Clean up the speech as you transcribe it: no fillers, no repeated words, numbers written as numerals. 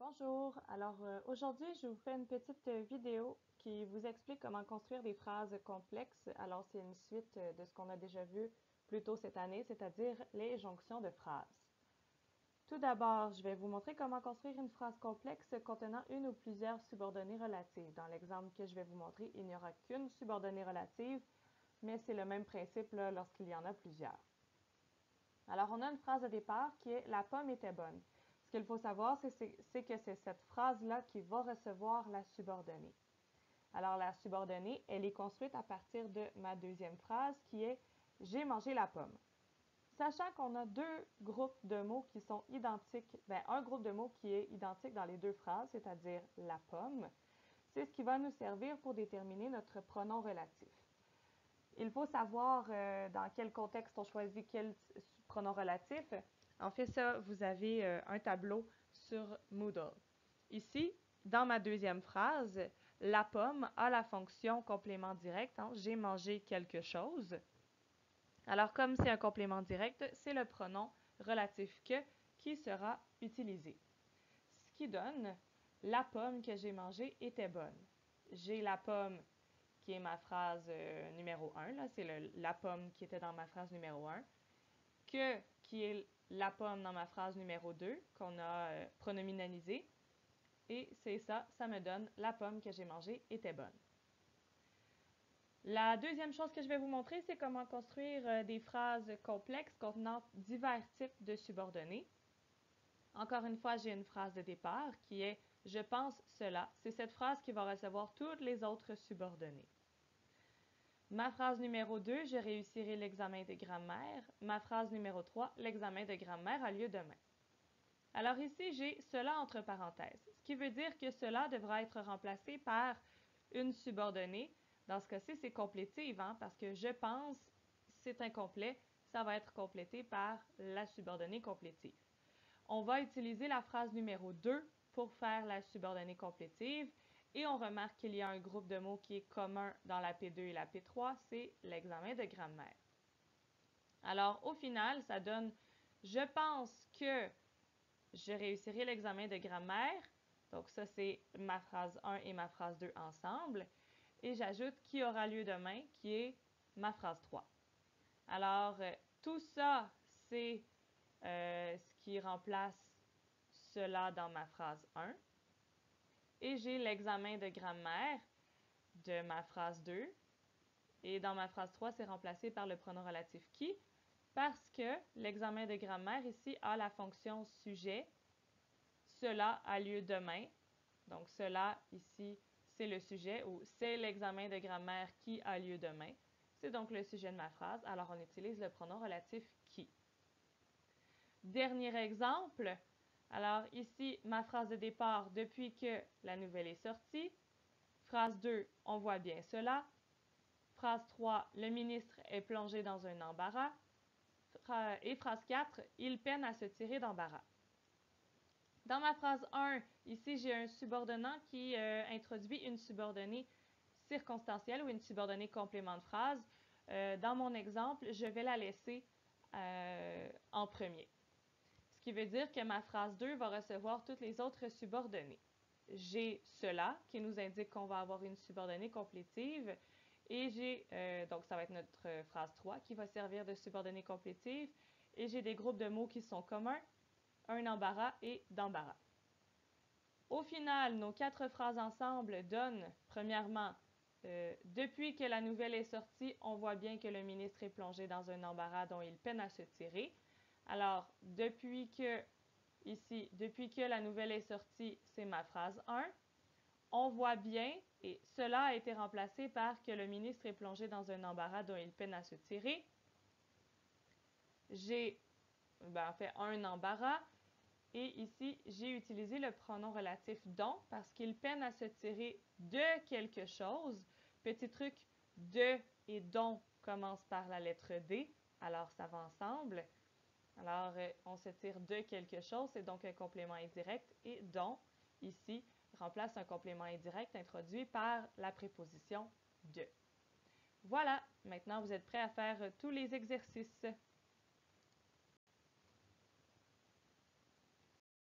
Bonjour, aujourd'hui je vous fais une petite vidéo qui vous explique comment construire des phrases complexes. Alors c'est une suite de ce qu'on a déjà vu plus tôt cette année, c'est-à-dire les jonctions de phrases. Tout d'abord, je vais vous montrer comment construire une phrase complexe contenant une ou plusieurs subordonnées relatives. Dans l'exemple que je vais vous montrer, il n'y aura qu'une subordonnée relative, mais c'est le même principe lorsqu'il y en a plusieurs. Alors on a une phrase de départ qui est « La pomme était bonne ». Ce qu'il faut savoir, c'est que c'est cette phrase-là qui va recevoir la subordonnée. Alors, la subordonnée, elle est construite à partir de ma deuxième phrase qui est « J'ai mangé la pomme ». Sachant qu'on a deux groupes de mots qui sont identiques, un groupe de mots qui est identique dans les deux phrases, c'est-à-dire la pomme, c'est ce qui va nous servir pour déterminer notre pronom relatif. Il faut savoir dans quel contexte on choisit quel pronom relatif. En fait, ça, vous avez un tableau sur Moodle. Ici, dans ma deuxième phrase, la pomme a la fonction complément direct. J'ai mangé quelque chose. Alors, comme c'est un complément direct, c'est le pronom relatif que qui sera utilisé. Ce qui donne la pomme que j'ai mangée était bonne. J'ai la pomme qui est ma phrase numéro 1, c'est la pomme qui était dans ma phrase numéro 1, que qui est la pomme dans ma phrase numéro 2 qu'on a pronominalisée, et c'est ça, ça me donne la pomme que j'ai mangée était bonne. La deuxième chose que je vais vous montrer, c'est comment construire des phrases complexes contenant divers types de subordonnées. Encore une fois, j'ai une phrase de départ qui est « Je pense cela ». C'est cette phrase qui va recevoir toutes les autres subordonnées. Ma phrase numéro 2, je réussirai l'examen de grammaire. Ma phrase numéro 3, l'examen de grammaire a lieu demain. Alors ici, j'ai cela entre parenthèses, ce qui veut dire que cela devra être remplacé par une subordonnée. Dans ce cas-ci, c'est complétive, parce que je pense, c'est incomplet, ça va être complété par la subordonnée complétive. On va utiliser la phrase numéro 2 pour faire la subordonnée complétive. Et on remarque qu'il y a un groupe de mots qui est commun dans la P2 et la P3, c'est l'examen de grammaire. Alors, au final, ça donne « Je pense que je réussirai l'examen de grammaire ». Donc ça, c'est ma phrase 1 et ma phrase 2 ensemble. Et j'ajoute « qui aura lieu demain » qui est ma phrase 3. Alors, tout ça, c'est ce qui remplace cela dans ma phrase 1. Et j'ai l'examen de grammaire de ma phrase 2. Et dans ma phrase 3, c'est remplacé par le pronom relatif qui, parce que l'examen de grammaire ici a la fonction sujet. Cela a lieu demain. Donc, cela ici, c'est le sujet, ou c'est l'examen de grammaire qui a lieu demain. C'est donc le sujet de ma phrase. Alors, on utilise le pronom relatif qui. Dernier exemple. Alors ici, ma phrase de départ, depuis que la nouvelle est sortie. Phrase 2, on voit bien cela. Phrase 3, le ministre est plongé dans un embarras. Et phrase 4, il peine à se tirer d'embarras. Dans ma phrase 1, ici, j'ai un subordonnant qui introduit une subordonnée circonstancielle ou une subordonnée complément de phrase. Dans mon exemple, je vais la laisser en premier. Ce qui veut dire que ma phrase 2 va recevoir toutes les autres subordonnées. J'ai cela, qui nous indique qu'on va avoir une subordonnée complétive, et j'ai, donc ça va être notre phrase 3, qui va servir de subordonnée complétive, et j'ai des groupes de mots qui sont communs, un embarras et d'embarras. Au final, nos 4 phrases ensemble donnent, premièrement, depuis que la nouvelle est sortie, on voit bien que le ministre est plongé dans un embarras dont il peine à se tirer. Alors, depuis que la nouvelle est sortie, c'est ma phrase 1. On voit bien, et cela a été remplacé par que le ministre est plongé dans un embarras dont il peine à se tirer. J'ai, en fait, un embarras. Et ici, j'ai utilisé le pronom relatif dont parce qu'il peine à se tirer de quelque chose. Petit truc, de et dont commence par la lettre D. Alors, ça va ensemble. Alors, on se tire de quelque chose, c'est donc un complément indirect, et dont, ici, remplace un complément indirect introduit par la préposition de. Voilà, maintenant vous êtes prêts à faire tous les exercices.